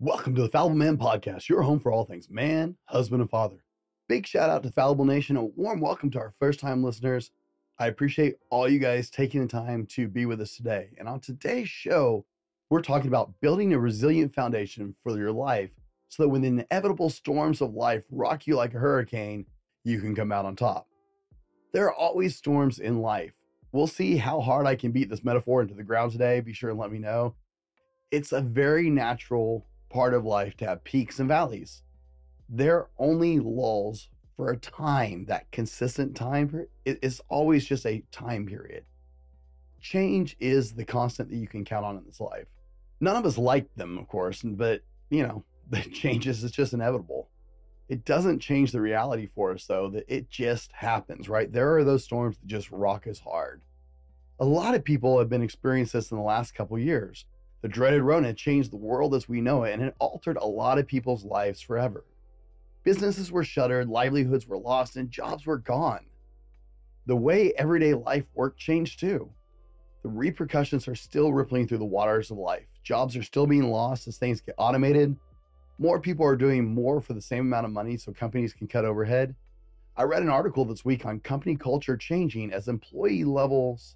Welcome to the Fallible Man Podcast, your home for all things man, husband, and father. Big shout out to Fallible Nation. A warm welcome to our first time listeners. I appreciate all you guys taking the time to be with us today. And on today's show, we're talking about building a resilient foundation for your life so that when the inevitable storms of life rock you like a hurricane, you can come out on top. There are always storms in life. We'll see how hard I can beat this metaphor into the ground today. Be sure and let me know. It's a very natural part of life to have peaks and valleys. They're only lulls for a time. That consistent time period is always just a time period. Change is the constant that you can count on in this life. None of us like them, of course, but the changes is just inevitable. It doesn't change the reality for us, though, that it just happens, right? There are those storms that just rock us hard. A lot of people have been experiencing this in the last couple of years. The dreaded Rona changed the world as we know it, and it altered a lot of people's lives forever. Businesses were shuttered, livelihoods were lost, and jobs were gone. The way everyday life work changed too. The repercussions are still rippling through the waters of life. Jobs are still being lost as things get automated. More people are doing more for the same amount of money so companies can cut overhead. I read an article this week on company culture changing as employee levels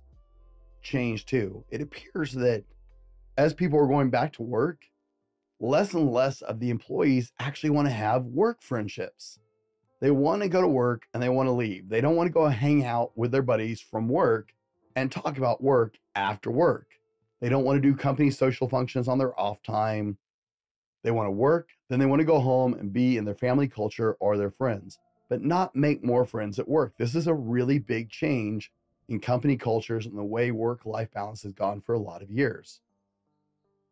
change too. It appears that as people are going back to work, less and less of the employees actually want to have work friendships. They want to go to work and they want to leave. They don't want to go hang out with their buddies from work and talk about work after work. They don't want to do company social functions on their off time. They want to work, then they want to go home and be in their family culture or their friends, but not make more friends at work. This is a really big change in company cultures and the way work-life balance has gone for a lot of years.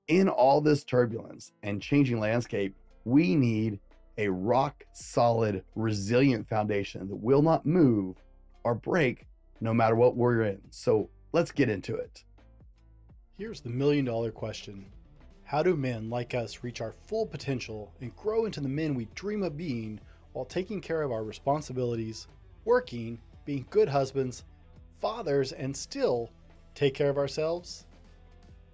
In all this turbulence and changing landscape, we need a rock solid, resilient foundation that will not move or break no matter what we're in. So let's get into it. Here's the million-dollar question. How do men like us reach our full potential and grow into the men we dream of being while taking care of our responsibilities, working, being good husbands, fathers, and still take care of ourselves?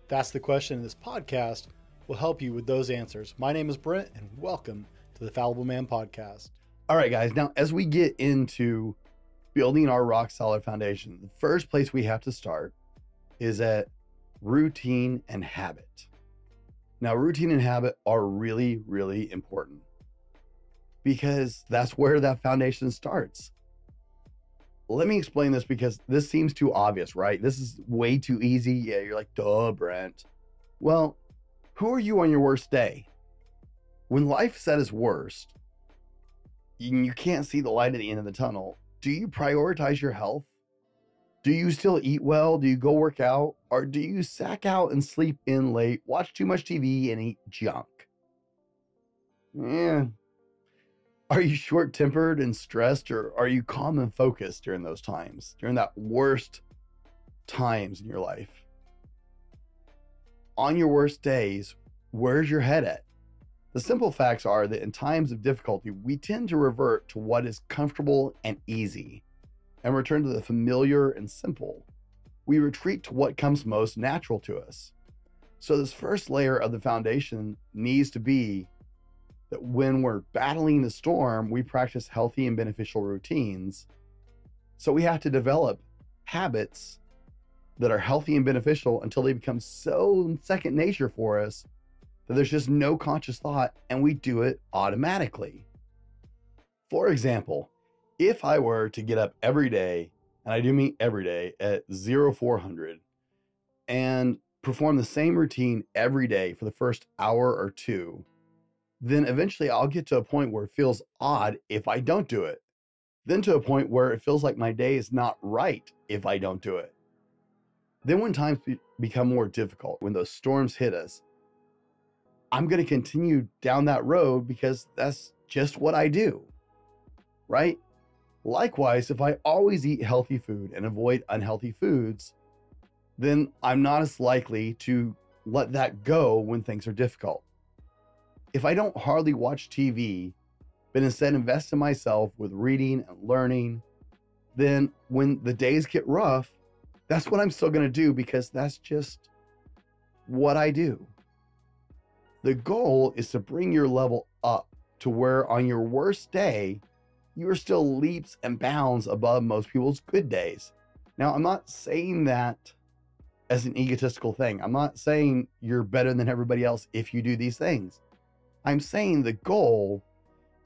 That's the question, and this podcast will help you with those answers. My name is Brent, and welcome to the Fallible Man Podcast. All right, guys. Now, as we get into building our rock solid foundation, the first place we have to start is at routine and habit. Now, routine and habit are really, really important because that's where that foundation starts. Let me explain this because this seems too obvious, right? This is way too easy. Yeah, you're like, duh, Brent. Well, who are you on your worst day? When life's at its worst, you can't see the light at the end of the tunnel. Do you prioritize your health? Do you still eat well? Do you go work out? Or do you sack out and sleep in late, watch too much TV, and eat junk? Yeah. Are you short-tempered and stressed, or are you calm and focused during those times, during that worst times in your life? On your worst days, where's your head at? The simple facts are that in times of difficulty, we tend to revert to what is comfortable and easy and return to the familiar and simple. We retreat to what comes most natural to us. So this first layer of the foundation needs to be that when we're battling the storm, we practice healthy and beneficial routines. So we have to develop habits that are healthy and beneficial until they become so second nature for us that there's just no conscious thought and we do it automatically. For example, if I were to get up every day, and I do mean every day, at 0400 and perform the same routine every day for the first hour or two, then eventually I'll get to a point where it feels odd if I don't do it. Then to a point where it feels like my day is not right if I don't do it. Then when times become more difficult, when those storms hit us, I'm going to continue down that road because that's just what I do, right? Likewise, if I always eat healthy food and avoid unhealthy foods, then I'm not as likely to let that go when things are difficult. If I don't hardly watch TV, but instead invest in myself with reading and learning, then when the days get rough, that's what I'm still going to do because that's just what I do. The goal is to bring your level up to where on your worst day, you are still leaps and bounds above most people's good days. Now, I'm not saying that as an egotistical thing. I'm not saying you're better than everybody else if you do these things. I'm saying the goal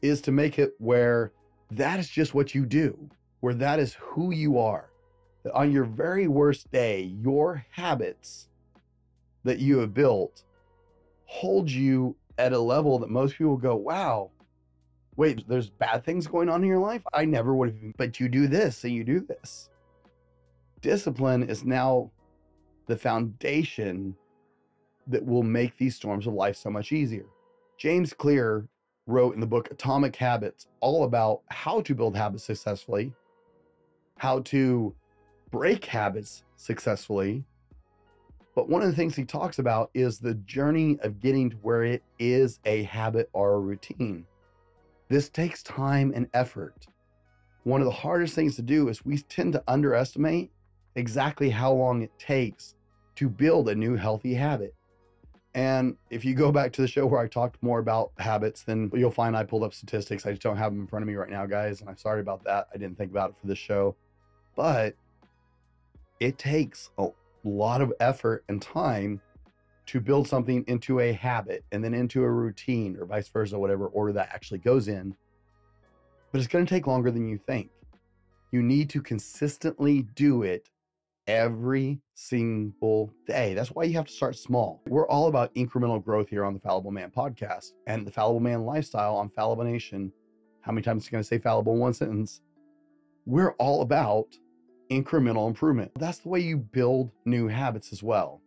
is to make it where that is just what you do, where that is who you are. That on your very worst day, your habits that you have built hold you at a level that most people go, wow, wait, there's bad things going on in your life? I never would have, but you do this and you do this. Discipline is now the foundation that will make these storms of life so much easier. James Clear wrote in the book Atomic Habits all about how to build habits successfully, how to break habits successfully. But one of the things he talks about is the journey of getting to where it is a habit or a routine. This takes time and effort. One of the hardest things to do is we tend to underestimate exactly how long it takes to build a new healthy habit. And if you go back to the show where I talked more about habits, then you'll find I pulled up statistics. I just don't have them in front of me right now, guys. And I'm sorry about that. I didn't think about it for this show. But it takes a lot of effort and time to build something into a habit and then into a routine, or vice versa, whatever order that actually goes in. But it's going to take longer than you think. You need to consistently do it every single day. That's why you have to start small. We're all about incremental growth here on the Fallible Man podcast and the Fallible Man lifestyle on Fallible Nation. How many times are you going to say fallible in one sentence? We're all about incremental improvement. That's the way you build new habits as well.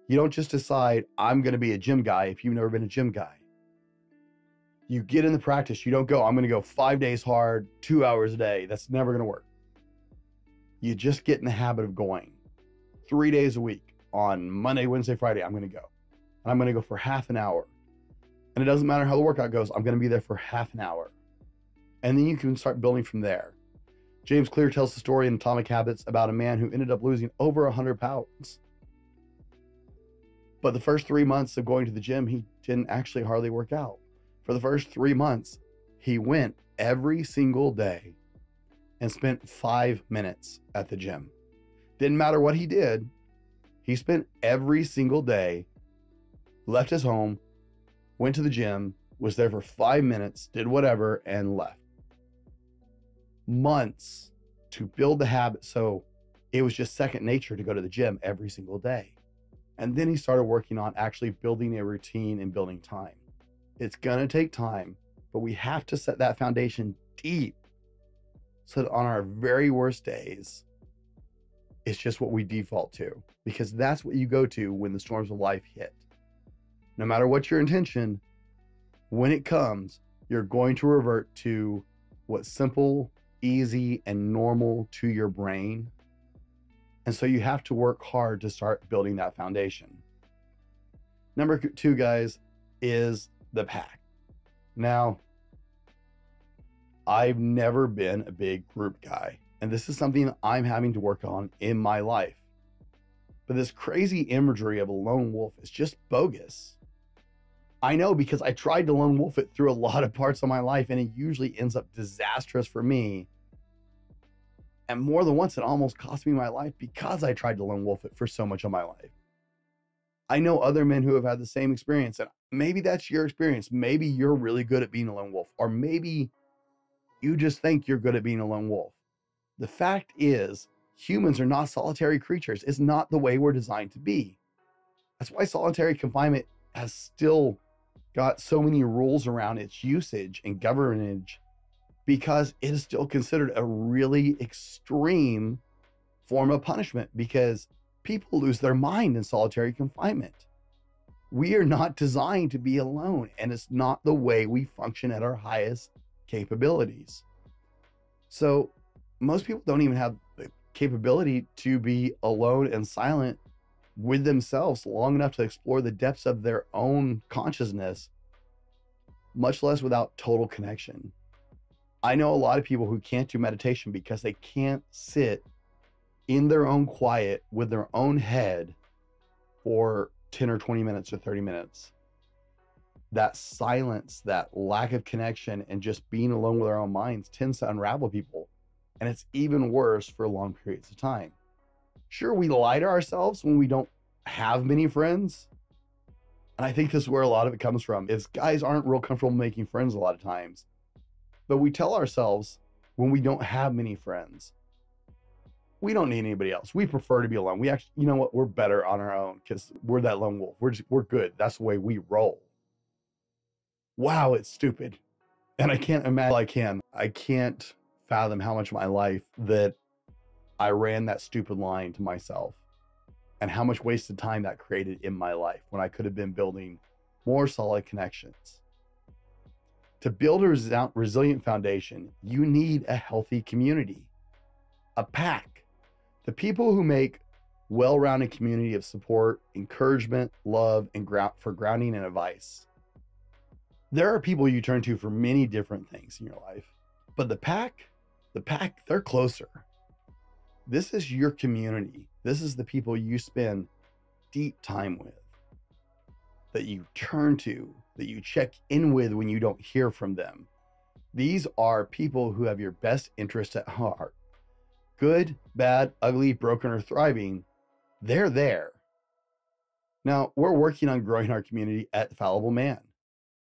You don't just decide, I'm going to be a gym guy if you've never been a gym guy. You get in the practice. You don't go, I'm going to go 5 days hard, 2 hours a day. That's never going to work. You just get in the habit of going 3 days a week. On Monday, Wednesday, Friday, I'm going to go. And I'm going to go for half an hour. And it doesn't matter how the workout goes. I'm going to be there for half an hour. And then you can start building from there. James Clear tells the story in Atomic Habits about a man who ended up losing over 100 pounds. But the first 3 months of going to the gym, he didn't actually hardly work out. For the first 3 months, he went every single day and spent 5 minutes at the gym. Didn't matter what he did. He spent every single day, left his home, went to the gym, was there for 5 minutes, did whatever, and left. Months to build the habit. So it was just second nature to go to the gym every single day. And then he started working on actually building a routine and building time. It's going to take time, but we have to set that foundation deep so that on our very worst days, it's just what we default to, because that's what you go to when the storms of life hit. No matter what your intention, when it comes, you're going to revert to what's simple, easy, and normal to your brain. And so you have to work hard to start building that foundation. Number 2, guys, is the pack. Now, I've never been a big group guy, and this is something I'm having to work on in my life. But this crazy imagery of a lone wolf is just bogus. I know, because I tried to lone wolf it through a lot of parts of my life, and it usually ends up disastrous for me. And more than once, it almost cost me my life because I tried to lone wolf it for so much of my life. I know other men who have had the same experience, and maybe that's your experience. Maybe you're really good at being a lone wolf, or maybe you just think you're good at being a lone wolf. The fact is, humans are not solitary creatures. It's not the way we're designed to be. That's why solitary confinement has still got so many rules around its usage and governance, because it is still considered a really extreme form of punishment, because people lose their mind in solitary confinement. We are not designed to be alone, and it's not the way we function at our highest capabilities. So most people don't even have the capability to be alone and silent with themselves long enough to explore the depths of their own consciousness, much less without total connection. I know a lot of people who can't do meditation because they can't sit in their own quiet with their own head for 10 or 20 minutes or 30 minutes. that silence, that lack of connection, and just being alone with our own minds tends to unravel people. And it's even worse for long periods of time. Sure, we lie to ourselves when we don't have many friends. And I think this is where a lot of it comes from, is guys aren't real comfortable making friends a lot of times. But we tell ourselves when we don't have many friends, we don't need anybody else. We prefer to be alone. We actually, you know what? We're better on our own because we're that lone wolf. We're good. That's the way we roll. Wow, it's stupid. And I can't imagine, I can't fathom how much of my life that I ran that stupid line to myself and how much wasted time that created in my life when I could have been building more solid connections. To build a resilient foundation, you need a healthy community, a pack, the people who make well-rounded community of support, encouragement, love, and for grounding and advice. There are people you turn to for many different things in your life, but the pack, they're closer. This is your community. This is the people you spend deep time with, that you turn to, that you check in with when you don't hear from them. These are people who have your best interest at heart. Good, bad, ugly, broken, or thriving, they're there. Now, we're working on growing our community at Fallible Man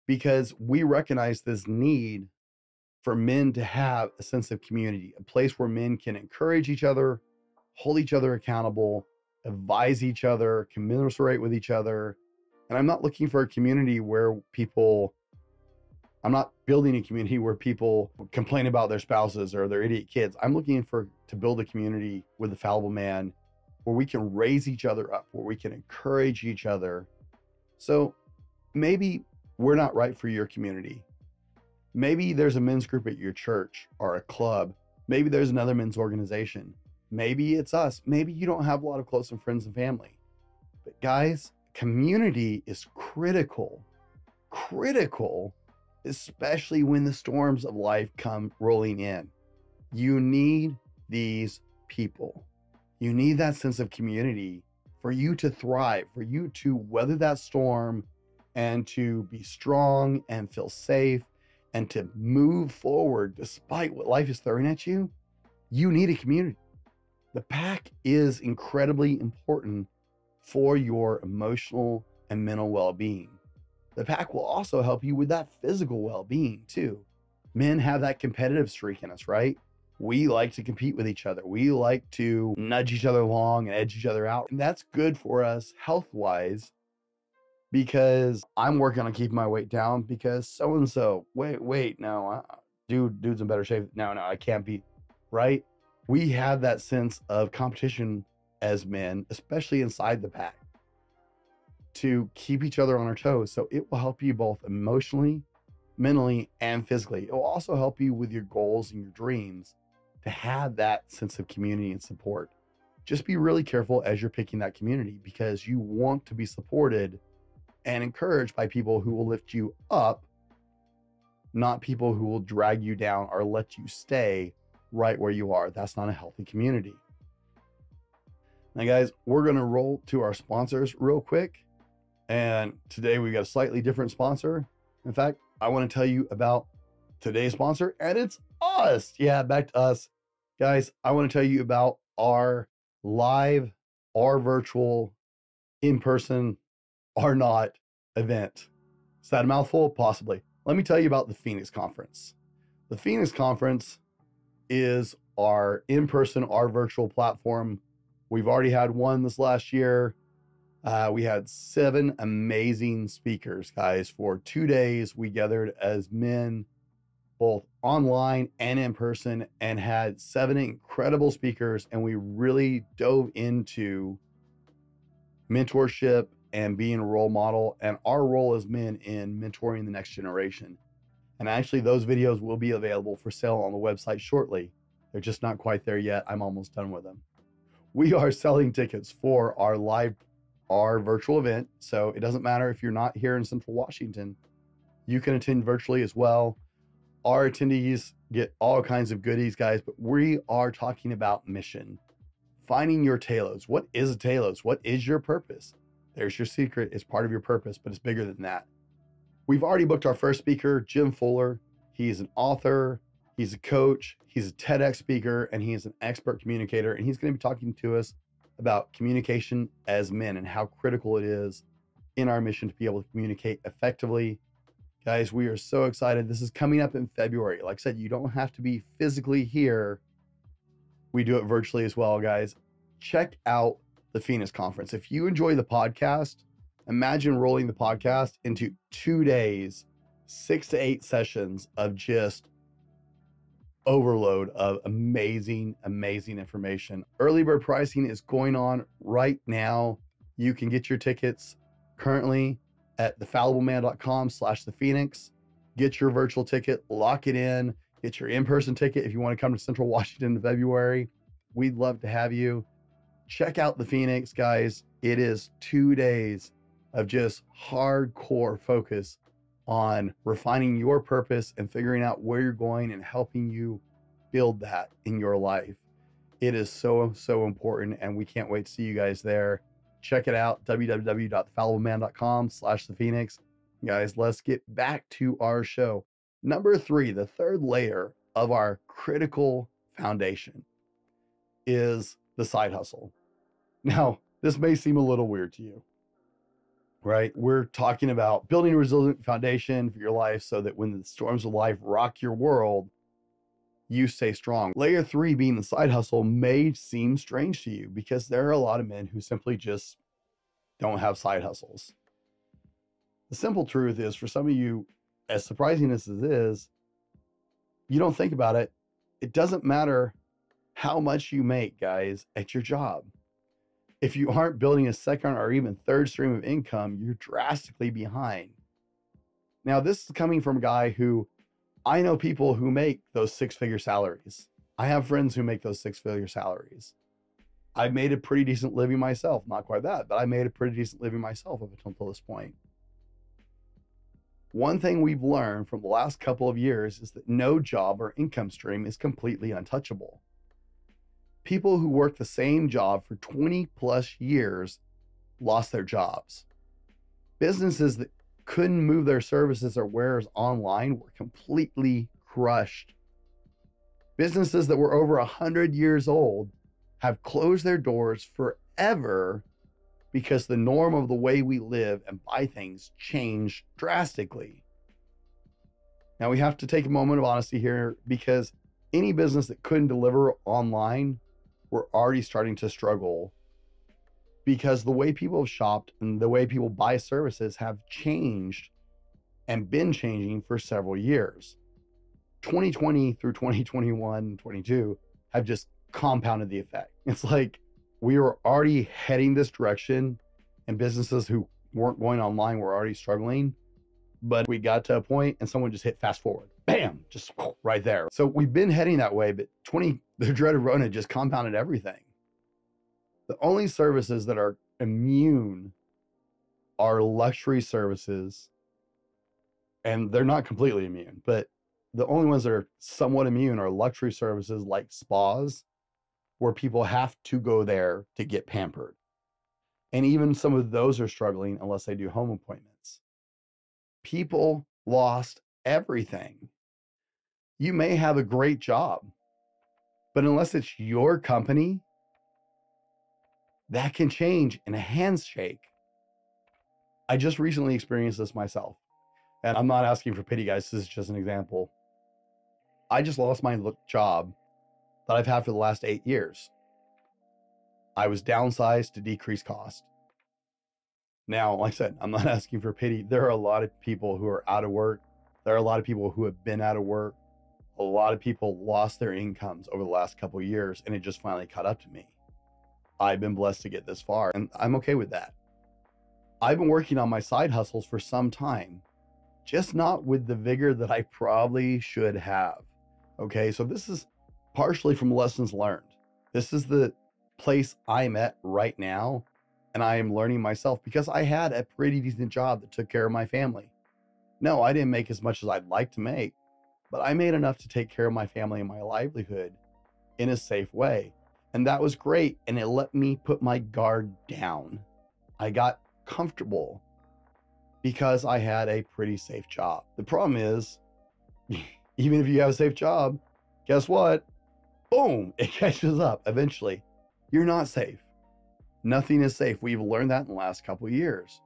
because we recognize this need for men to have a sense of community, a place where men can encourage each other, hold each other accountable, advise each other, commiserate with each other. And I'm not looking for a community where I'm not building a community where people complain about their spouses or their idiot kids. I'm looking to build a community with the Fallible Man where we can raise each other up, where we can encourage each other. So maybe we're not right for your community. Maybe there's a men's group at your church or a club. Maybe there's another men's organization. Maybe it's us. Maybe you don't have a lot of close friends and family. But guys, community is critical, especially when the storms of life come rolling in. You need these people. You need that sense of community for you to thrive, for you to weather that storm and to be strong and feel safe and to move forward despite what life is throwing at you. You need a community. The pack is incredibly important for your emotional and mental well-being. The pack will also help you with that physical well-being too. Men have that competitive streak in us, right? We like to compete with each other. We like to nudge each other along and edge each other out. And that's good for us health-wise because I'm working on keeping my weight down because so-and-so, wait, no, dude's in better shape. No, I can't be, right? We have that sense of competition as men, especially inside the pack, to keep each other on our toes. So it will help you both emotionally, mentally, and physically. It will also help you with your goals and your dreams to have that sense of community and support. Just be really careful as you're picking that community because you want to be supported and encouraged by people who will lift you up, not people who will drag you down or let you stay right where you are. That's not a healthy community. Now, guys, we're going to roll to our sponsors real quick. And today we got a slightly different sponsor. In fact, I want to tell you about today's sponsor, and it's us. Yeah, back to us. Guys, I want to tell you about our live, our virtual, in-person, or not event. Is that a mouthful? Possibly. Let me tell you about the Phoenix Conference. The Phoenix Conference is our in-person, our virtual platform. We've already had one this last year. We had 7 amazing speakers, guys. For 2 days, we gathered as men, both online and in person, and had 7 incredible speakers. And we really dove into mentorship and being a role model and our role as men in mentoring the next generation. And actually, those videos will be available for sale on the website shortly. They're just not quite there yet. I'm almost done with them. We are selling tickets for our virtual event. So it doesn't matter if you're not here in Central Washington, you can attend virtually as well. Our attendees get all kinds of goodies, guys, but we are talking about mission. Finding your talos. What is a talos? What is your purpose? There's your secret. It's part of your purpose, but it's bigger than that. We've already booked our first speaker, Jim Fuller. He's an author, he's a coach, he's a TEDx speaker, and he is an expert communicator. And he's going to be talking to us about communication as men and how critical it is in our mission to be able to communicate effectively. Guys, we are so excited. This is coming up in February. Like I said, you don't have to be physically here. We do it virtually as well, guys. Check out the Phoenix Conference. If you enjoy the podcast, imagine rolling the podcast into 2 days, 6 to 8 sessions of just overload of amazing information. Early bird pricing is going on right now. You can get your tickets currently at thefallibleman.com/thephoenix. Get your virtual ticket, lock it in, get your in-person ticket if you want to come to Central Washington in February. We'd love to have you. Check out the Phoenix, guys. It is 2 days of just hardcore focus on refining your purpose and figuring out where you're going and helping you build that in your life. It is so important, and we can't wait to see you guys there. Check it out, www.thefallibleman.com/thephoenix. Guys, let's get back to our show. Number 3, the third layer of our critical foundation is the side hustle. Now, this may seem a little weird to you, right? We're talking about building a resilient foundation for your life so that when the storms of life rock your world, you stay strong. Layer 3, being the side hustle, may seem strange to you because there are a lot of men who simply just don't have side hustles. The simple truth is, for some of you, as surprising as it is, you don't think about it. It doesn't matter how much you make, guys, at your job. If you aren't building a second or even third stream of income, you're drastically behind. Now, this is coming from a guy who, I know people who make those 6-figure salaries. I have friends who make those 6-figure salaries. I've made a pretty decent living myself. Not quite that, but I made a pretty decent living myself up until this point. One thing we've learned from the last couple of years is that no job or income stream is completely untouchable. People who worked the same job for 20 plus years lost their jobs. Businesses that couldn't move their services or wares online were completely crushed. Businesses that were over 100 years old have closed their doors forever because the norm of the way we live and buy things changed drastically. Now, we have to take a moment of honesty here, because any business that couldn't deliver online were already starting to struggle, because the way people have shopped and the way people buy services have changed and been changing for several years. 2020 through 2021 and 22 have just compounded the effect. It's like we were already heading this direction, and businesses who weren't going online were already struggling, but we got to a point and someone just hit fast forward. Bam, just right there. So we've been heading that way, but the dreaded Rona just compounded everything. The only services that are immune are luxury services, and they're not completely immune, but the only ones that are somewhat immune are luxury services like spas, where people have to go there to get pampered. And even some of those are struggling unless they do home appointments. People lost everything. You may have a great job, but unless it's your company, that can change in a handshake. I just recently experienced this myself, and I'm not asking for pity, guys. This is just an example. I just lost my job that I've had for the last 8 years. I was downsized to decrease cost. Now, like I said, I'm not asking for pity. There are a lot of people who are out of work. There are a lot of people who have been out of work. A lot of people lost their incomes over the last couple of years, and it just finally caught up to me. I've been blessed to get this far, and I'm okay with that. I've been working on my side hustles for some time, just not with the vigor that I probably should have. Okay, so this is partially from lessons learned. This is the place I'm at right now, and I am learning myself because I had a pretty decent job that took care of my family. No, I didn't make as much as I'd like to make, but I made enough to take care of my family and my livelihood in a safe way. And that was great, and it let me put my guard down. I got comfortable. because I had a pretty safe job. The problem is, even if you have a safe job, guess what? Boom, it catches up eventually. You're not safe. Nothing is safe. We've learned that in the last couple of years.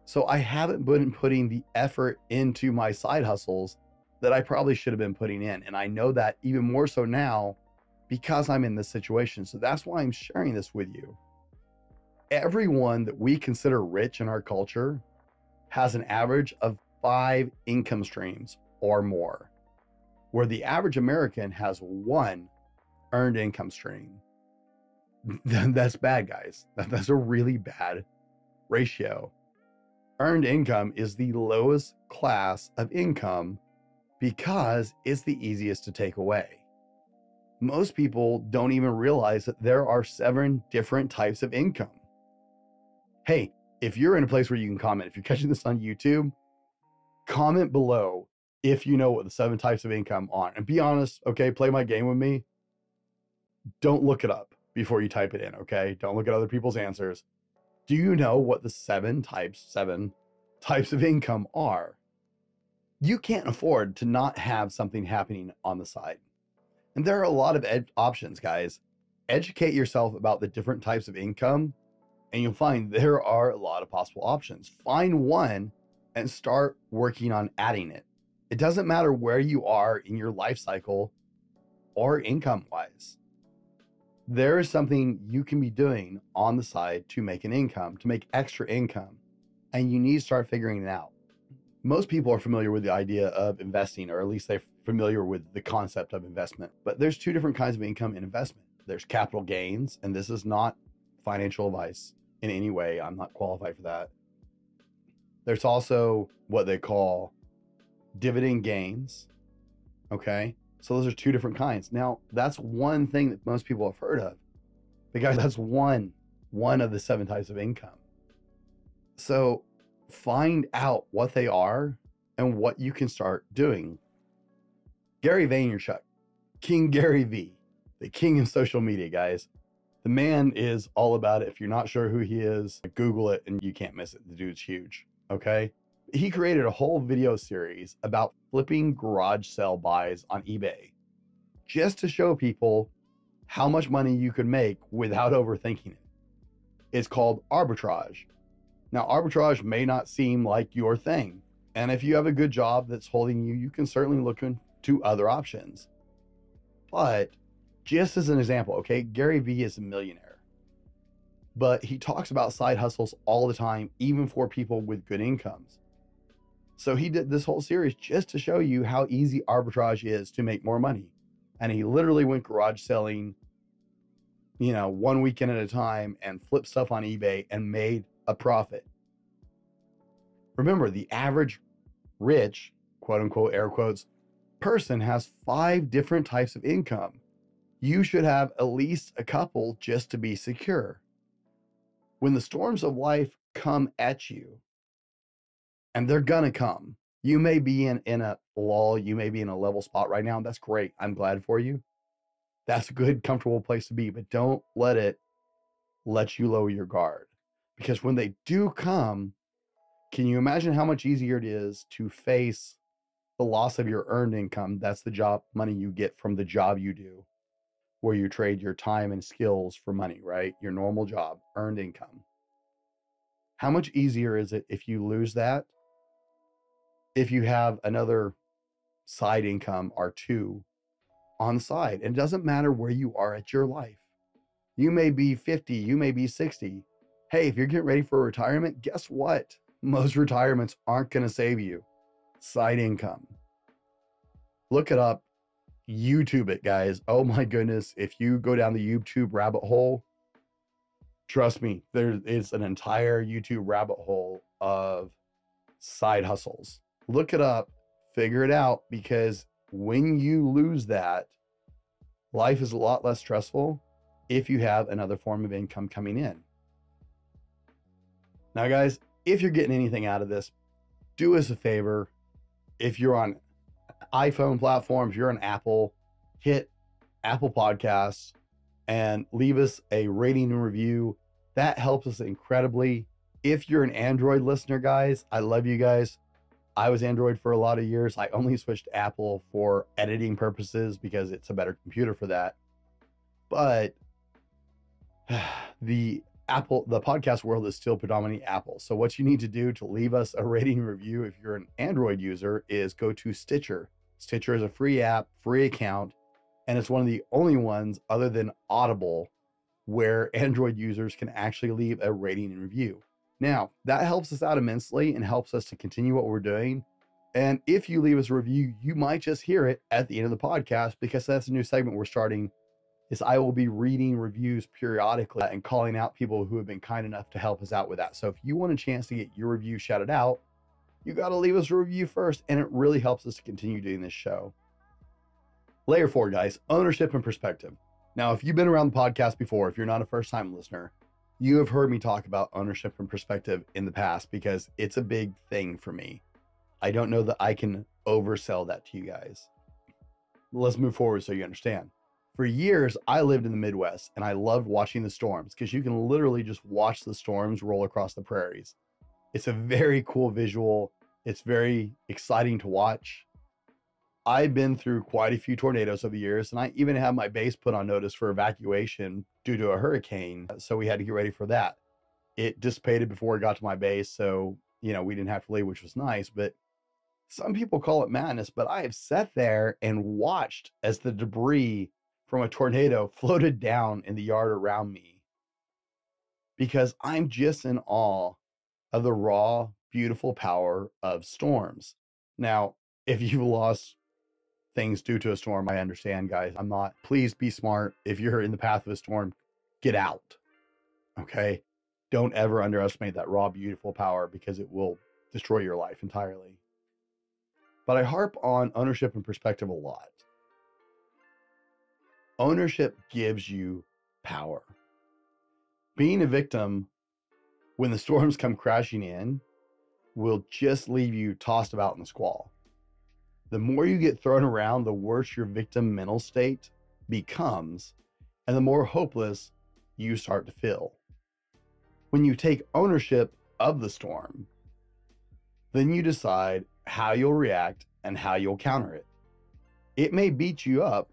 So I haven't been putting the effort into my side hustles that I probably should have been putting in. And I know that even more so now because I'm in this situation. So that's why I'm sharing this with you. Everyone that we consider rich in our culture has an average of 5 income streams or more, where the average American has 1 earned income stream. That's bad, guys. That's a really bad ratio. Earned income is the lowest class of income because it's the easiest to take away. Most people don't even realize that there are 7 different types of income. Hey, if you're in a place where you can comment, if you're catching this on YouTube, comment below if you know what the 7 types of income are. And be honest, okay? Play my game with me. Don't look it up before you type it in, okay? Don't look at other people's answers. Do you know what the 7 types of income are? You can't afford to not have something happening on the side. And there are a lot of options, guys. Educate yourself about the different types of income, and you'll find there are a lot of possible options. Find one and start working on adding it. It doesn't matter where you are in your life cycle or income-wise. There is something you can be doing on the side to make an income, to make extra income, and you need to start figuring it out. Most people are familiar with the idea of investing, or at least they're familiar with the concept of investment. But there's 2 different kinds of income in investment. There's capital gains, and this is not financial advice in any way. I'm not qualified for that. There's also what they call dividend gains. Okay. So those are 2 different kinds. Now, that's one thing that most people have heard of. But guys, that's one of the 7 types of income. So find out what they are and what you can start doing. Gary Vaynerchuk, King Gary V, the king of social media, guys. The man is all about it. If you're not sure who he is, Google it and you can't miss it. The dude's huge, okay? He created a whole video series about flipping garage sale buys on eBay just to show people how much money you could make without overthinking it. It's called arbitrage. Now, arbitrage may not seem like your thing. And if you have a good job that's holding you, you can certainly look into other options. But just as an example, okay, Gary Vee is a millionaire, but he talks about side hustles all the time, even for people with good incomes. So he did this whole series just to show you how easy arbitrage is to make more money. And he literally went garage selling, 1 weekend at a time and flipped stuff on eBay and made a profit. Remember, the average rich, quote unquote, air quotes, person has 5 different types of income. You should have at least a couple just to be secure. When the storms of life come at you, and they're gonna come, you may be in a lull, you may be in a level spot right now. That's great. I'm glad for you. That's a good, comfortable place to be, but don't let you lower your guard. Because when they do come, can you imagine how much easier it is to face the loss of your earned income? That's the job money you get from the job you do, where you trade your time and skills for money, right? Your normal job, earned income. How much easier is it if you lose that? If you have another side income or 2 on the side, and it doesn't matter where you are at your life. You may be 50, you may be 60. Hey, if you're getting ready for retirement, guess what? Most retirements aren't going to save you. Side income. Look it up. YouTube it, guys. Oh my goodness. If you go down the YouTube rabbit hole, trust me, there is an entire YouTube rabbit hole of side hustles. Look it up, figure it out, because when you lose that, life is a lot less stressful if you have another form of income coming in. Now, guys, if you're getting anything out of this, do us a favor. If you're on iPhone platforms, you're on Apple, hit Apple Podcasts and leave us a rating and review. That helps us incredibly. If you're an Android listener, guys, I love you guys. I was Android for a lot of years. I only switched to Apple for editing purposes because it's a better computer for that. But the podcast world is still predominantly Apple. So what you need to do to leave us a rating review if you're an Android user is go to Stitcher. Stitcher is a free app, free account, and it's one of the only ones other than Audible where Android users can actually leave a rating and review. Now, that helps us out immensely and helps us to continue what we're doing. And if you leave us a review, you might just hear it at the end of the podcast, because that's a new segment we're starting. Is I will be reading reviews periodically and calling out people who have been kind enough to help us out with that. So if you want a chance to get your review shouted out, you got to leave us a review first, and it really helps us to continue doing this show. Layer 4, guys, ownership and perspective. Now, if you've been around the podcast before, if you're not a first-time listener, you have heard me talk about ownership and perspective in the past because it's a big thing for me. I don't know that I can oversell that to you guys. Let's move forward so you understand. For years, I lived in the Midwest, and I loved watching the storms because you can literally just watch the storms roll across the prairies. It's a very cool visual. It's very exciting to watch. I've been through quite a few tornadoes over the years, and I even had my base put on notice for evacuation due to a hurricane, so we had to get ready for that. It dissipated before it got to my base, so we didn't have to leave, which was nice. But some people call it madness, but I have sat there and watched as the debris from a tornado floated down in the yard around me, because I'm just in awe of the raw, beautiful power of storms. Now, if you've lost things due to a storm, I understand, guys. Please be smart. If you're in the path of a storm, get out. Okay? Don't ever underestimate that raw, beautiful power, because it will destroy your life entirely. But I harp on ownership and perspective a lot. Ownership gives you power. Being a victim when the storms come crashing in will just leave you tossed about in the squall. The more you get thrown around, the worse your victim mental state becomes, and the more hopeless you start to feel. When you take ownership of the storm, then you decide how you'll react and how you'll counter it. It may beat you up,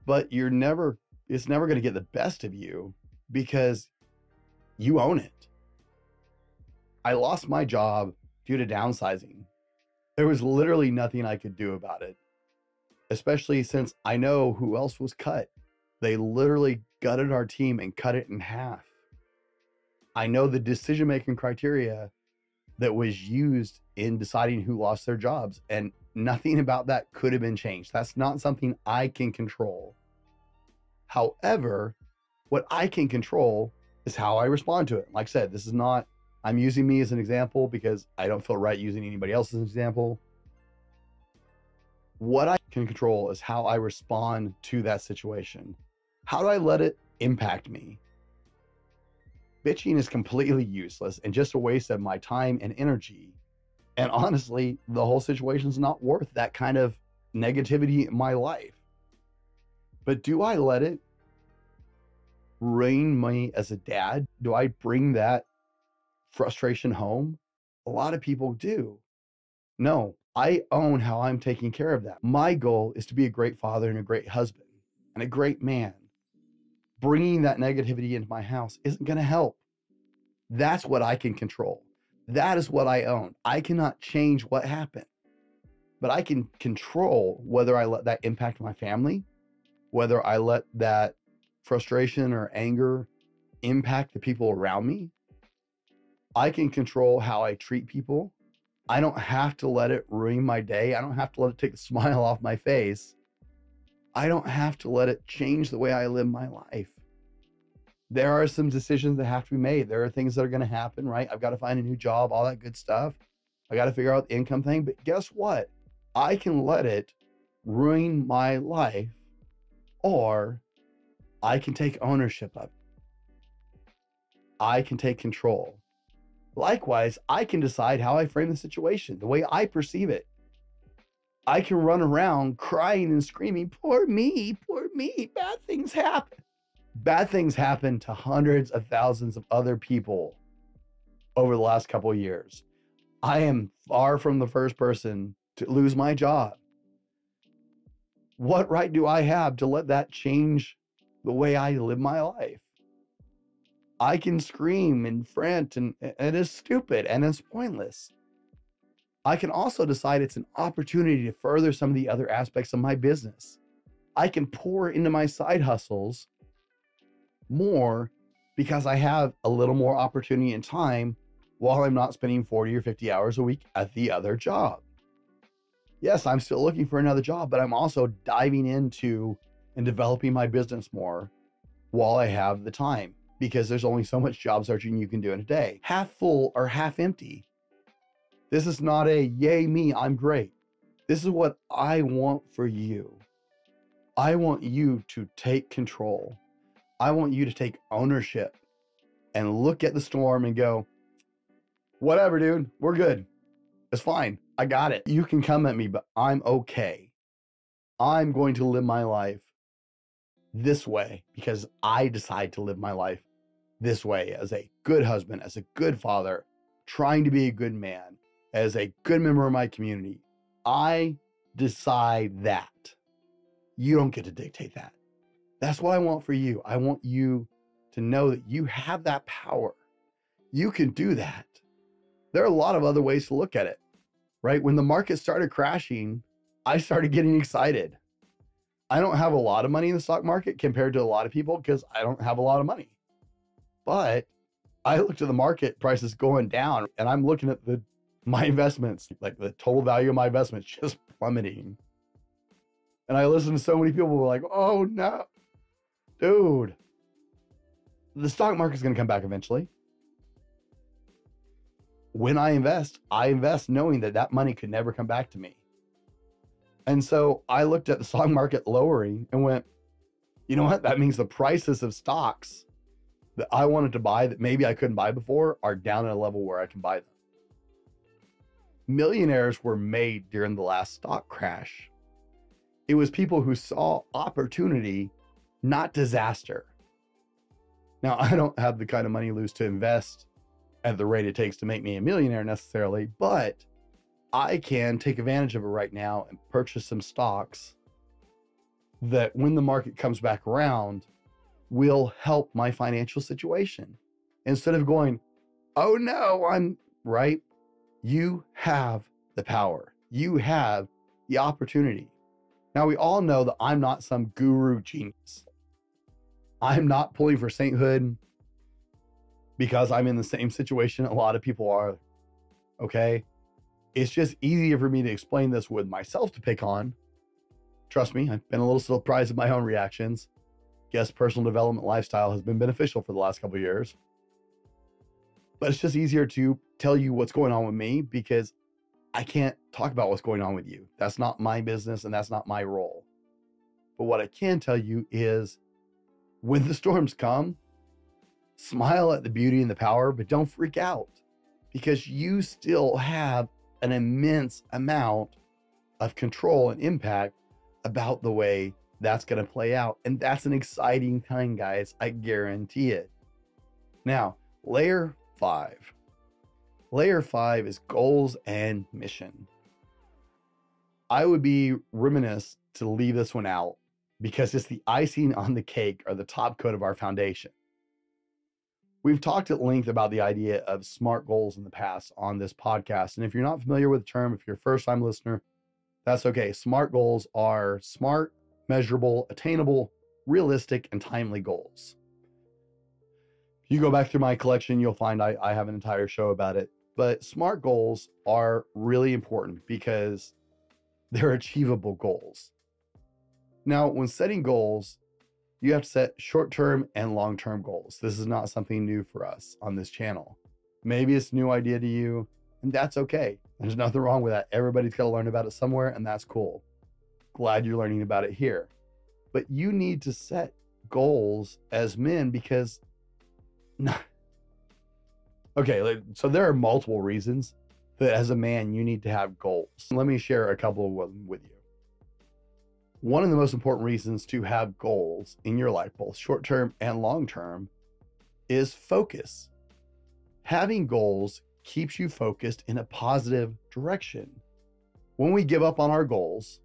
but it's never going to get the best of you because you own it. I lost my job due to downsizing. There was literally nothing I could do about it, especially since I know who else was cut. They literally gutted our team and cut it in half. I know the decision-making criteria that was used in deciding who lost their jobs, and nothing about that could have been changed. That's not something I can control. However, what I can control is how I respond to it. Like I said, I'm using me as an example because I don't feel right using anybody else as an example. What I can control is how I respond to that situation. How do I let it impact me? Bitching is completely useless and just a waste of my time and energy. And honestly, the whole situation's not worth that kind of negativity in my life. But do I let it ruin me as a dad? Do I bring that frustration home? A lot of people do. No, I own how I'm taking care of that. My goal is to be a great father and a great husband and a great man. Bringing that negativity into my house isn't going to help. That's what I can control. That is what I own. I cannot change what happened, but I can control whether I let that impact my family, whether I let that frustration or anger impact the people around me. I can control how I treat people. I don't have to let it ruin my day. I don't have to let it take the smile off my face. I don't have to let it change the way I live my life. There are some decisions that have to be made. There are things that are going to happen, right? I've got to find a new job, all that good stuff. I got to figure out the income thing. But guess what? I can let it ruin my life, or I can take ownership of it. I can take control. Likewise, I can decide how I frame the situation, the way I perceive it. I can run around crying and screaming, poor me, bad things happen. Bad things happen to hundreds of thousands of other people over the last couple of years. I am far from the first person to lose my job. What right do I have to let that change the way I live my life? I can scream and front, and it is stupid and it's pointless. I can also decide it's an opportunity to further some of the other aspects of my business. I can pour into my side hustles more because I have a little more opportunity and time while I'm not spending 40 or 50 hours a week at the other job. Yes, I'm still looking for another job, but I'm also diving into and developing my business more while I have the time, because there's only so much job searching you can do in a day. Half full or half empty. This is not a yay me, I'm great. This is what I want for you. I want you to take control. I want you to take ownership and look at the storm and go, whatever, dude, we're good. It's fine. I got it. You can come at me, but I'm okay. I'm going to live my life this way because I decide to live my life this way as a good husband, as a good father, trying to be a good man, as a good member of my community. I decide that. You don't get to dictate that. That's what I want for you. I want you to know that you have that power. You can do that. There are a lot of other ways to look at it, right? When the market started crashing, I started getting excited. I don't have a lot of money in the stock market compared to a lot of people because I don't have a lot of money. But I looked at the market prices going down and I'm looking at my investments, like the total value of my investments just plummeting. And I listened to so many people who were like, oh no, dude, the stock market's going to come back eventually. When I invest knowing that that money could never come back to me. And so I looked at the stock market lowering and went, you know what? That means the prices of stocks that I wanted to buy that maybe I couldn't buy before are down at a level where I can buy them. Millionaires were made during the last stock crash. It was people who saw opportunity, not disaster. Now, I don't have the kind of money, Luz, to invest at the rate it takes to make me a millionaire necessarily, but I can take advantage of it right now and purchase some stocks that when the market comes back around will help my financial situation. Instead of going, oh no, I'm right. You have the power. You have the opportunity. Now, we all know that I'm not some guru genius. I'm not pulling for sainthood because I'm in the same situation a lot of people are, okay? It's just easier for me to explain this with myself to pick on. Trust me, I've been a little surprised at my own reactions. Guess personal development lifestyle has been beneficial for the last couple of years. But it's just easier to tell you what's going on with me because I can't talk about what's going on with you. That's not my business and that's not my role. But what I can tell you is when the storms come, smile at the beauty and the power, but don't freak out because you still have an immense amount of control and impact about the way that's going to play out. And that's an exciting time, guys. I guarantee it. Now, layer 5. Layer 5 is goals and mission. I would be remiss to leave this one out because it's the icing on the cake or the top coat of our foundation. We've talked at length about the idea of SMART goals in the past on this podcast. And if you're not familiar with the term, if you're a first-time listener, that's okay. SMART goals are smart, measurable, attainable, realistic, and timely goals. If you go back through my collection, you'll find I have an entire show about it. But SMART goals are really important because they're achievable goals. Now, when setting goals, you have to set short-term and long-term goals. This is not something new for us on this channel. Maybe it's a new idea to you, and that's okay. There's nothing wrong with that. Everybody's got to learn about it somewhere, and that's cool. Glad you're learning about it here. But you need to set goals as men because... Okay, so there are multiple reasons that as a man, you need to have goals. Let me share a couple of them with you. One of the most important reasons to have goals in your life, both short-term and long-term, is focus. Having goals keeps you focused in a positive direction. When we give up on our goals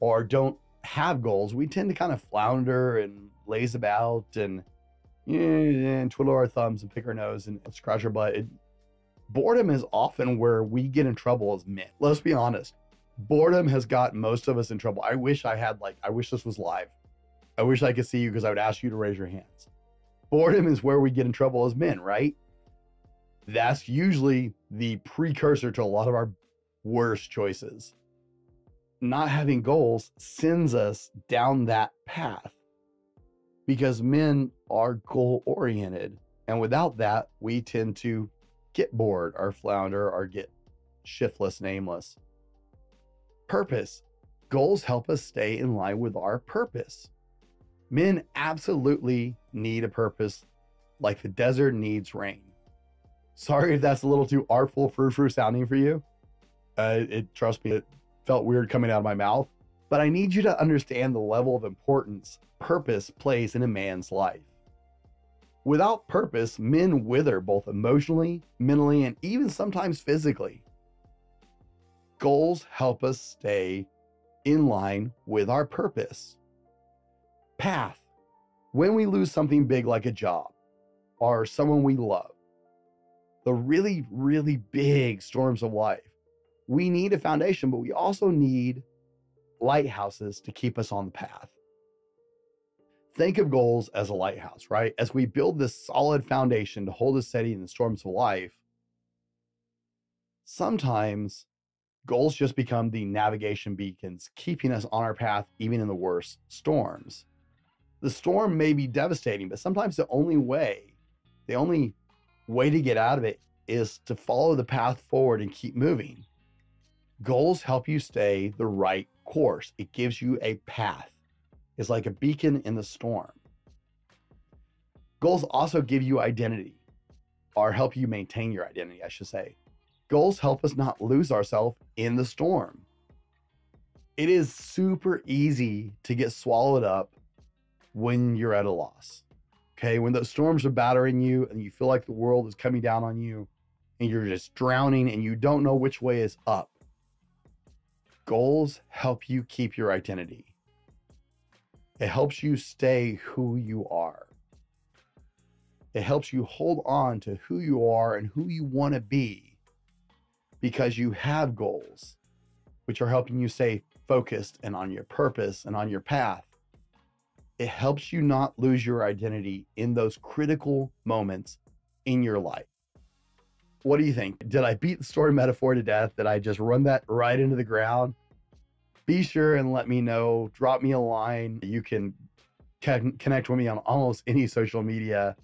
or don't have goals, we tend to kind of flounder and laze about and twiddle our thumbs and pick our nose and scratch our butt. Boredom is often where we get in trouble as men. Let's be honest. Boredom has got most of us in trouble. I wish this was live. I wish I could see you because I would ask you to raise your hands. Boredom is where we get in trouble as men, right? That's usually the precursor to a lot of our worst choices. Not having goals sends us down that path because men are goal-oriented. And without that, we tend to get bored or flounder or get shiftless and aimless. Purpose. Goals help us stay in line with our purpose. Men absolutely need a purpose like the desert needs rain. Sorry if that's a little too artful, frou-frou sounding for you. Trust me, it felt weird coming out of my mouth. But I need you to understand the level of importance purpose plays in a man's life. Without purpose, men wither both emotionally, mentally, and even sometimes physically. Goals help us stay in line with our purpose. Path. When we lose something big like a job or someone we love, the really, really big storms of life, we need a foundation, but we also need lighthouses to keep us on the path. Think of goals as a lighthouse, right? As we build this solid foundation to hold us steady in the storms of life, sometimes goals just become the navigation beacons, keeping us on our path even in the worst storms. The storm may be devastating, but sometimes the only way to get out of it is to follow the path forward and keep moving. Goals help you stay the right course. It gives you a path. It's like a beacon in the storm. Goals also give you identity, or help you maintain your identity, I should say. Goals help us not lose ourselves in the storm. It is super easy to get swallowed up when you're at a loss. Okay, when those storms are battering you and you feel like the world is coming down on you and you're just drowning and you don't know which way is up. Goals help you keep your identity. It helps you stay who you are. It helps you hold on to who you are and who you want to be because you have goals, which are helping you stay focused and on your purpose and on your path. It helps you not lose your identity in those critical moments in your life. What do you think? Did I beat the story metaphor to death? Did I just run that right into the ground? Be sure and let me know. Drop me a line. You can connect with me on almost any social media.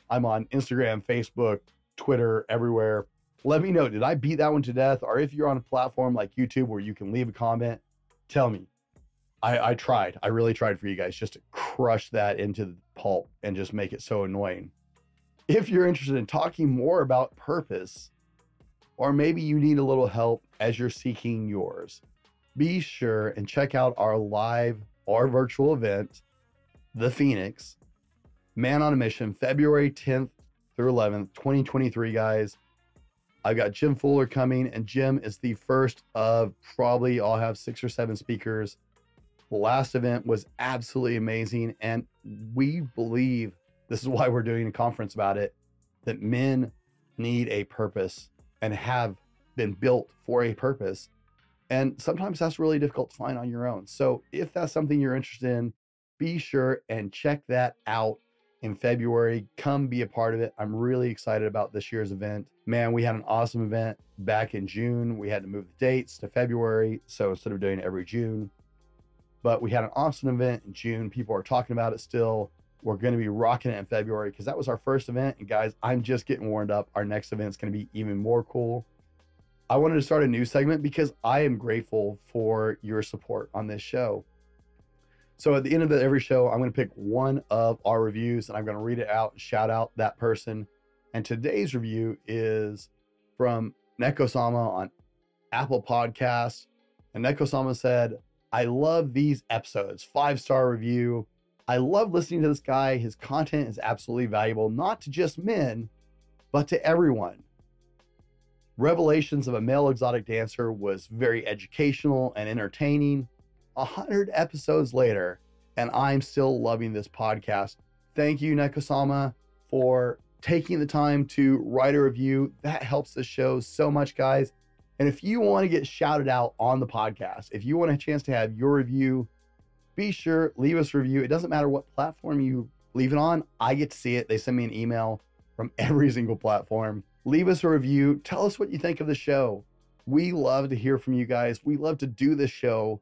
I'm on Instagram, Facebook, Twitter, everywhere. Let me know, did I beat that one to death? Or if you're on a platform like YouTube where you can leave a comment, tell me. I tried. I really tried for you guys just to crush that into the pulp and just make it so annoying. If you're interested in talking more about purpose, or maybe you need a little help as you're seeking yours, be sure and check out our live or virtual event, The Phoenix, Man on a Mission, February 10th through 11th, 2023, guys. I've got Jim Fuller coming, and Jim is the first of probably I'll have 6 or 7 speakers. The last event was absolutely amazing, and we believe, this is why we're doing a conference about it, that men need a purpose and have been built for a purpose. And sometimes that's really difficult to find on your own. So if that's something you're interested in, be sure and check that out in February. Come be a part of it. I'm really excited about this year's event. Man, we had an awesome event back in June. We had to move the dates to February. So instead of doing it every June, but we had an awesome event in June. People are talking about it still. We're going to be rocking it in February because that was our first event. And guys, I'm just getting warmed up. Our next event is going to be even more cool. I wanted to start a new segment because I am grateful for your support on this show. So at the end of every show, I'm going to pick one of our reviews and I'm going to read it out and shout out that person. And today's review is from Neko-sama on Apple Podcasts. And Neko-sama said, I love these episodes. 5-star review. I love listening to this guy. His content is absolutely valuable, not to just men, But to everyone, Revelations of a Male Exotic Dancer was very educational and entertaining. 100 episodes later, and I'm still loving this podcast. Thank you, Nekosama, for taking the time to write a review. That helps the show so much, guys. And if you want to get shouted out on the podcast, if you want a chance to have your review, be sure, leave us a review. It doesn't matter what platform you leave it on. I get to see it. They send me an email from every single platform. Leave us a review. Tell us what you think of the show. We love to hear from you guys. We love to do this show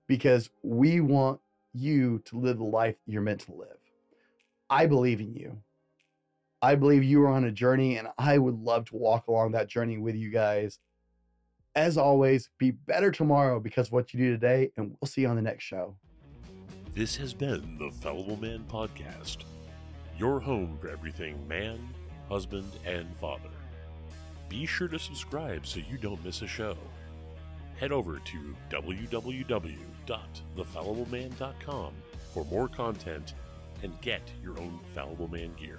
because we want you to live the life you're meant to live. I believe in you. I believe you are on a journey, and I would love to walk along that journey with you guys. As always, be better tomorrow because of what you do today, and we'll see you on the next show. This has been the Fallible Man Podcast, your home for everything man, husband, and father. Be sure to subscribe so you don't miss a show. Head over to www.thefallibleman.com for more content and get your own Fallible Man gear.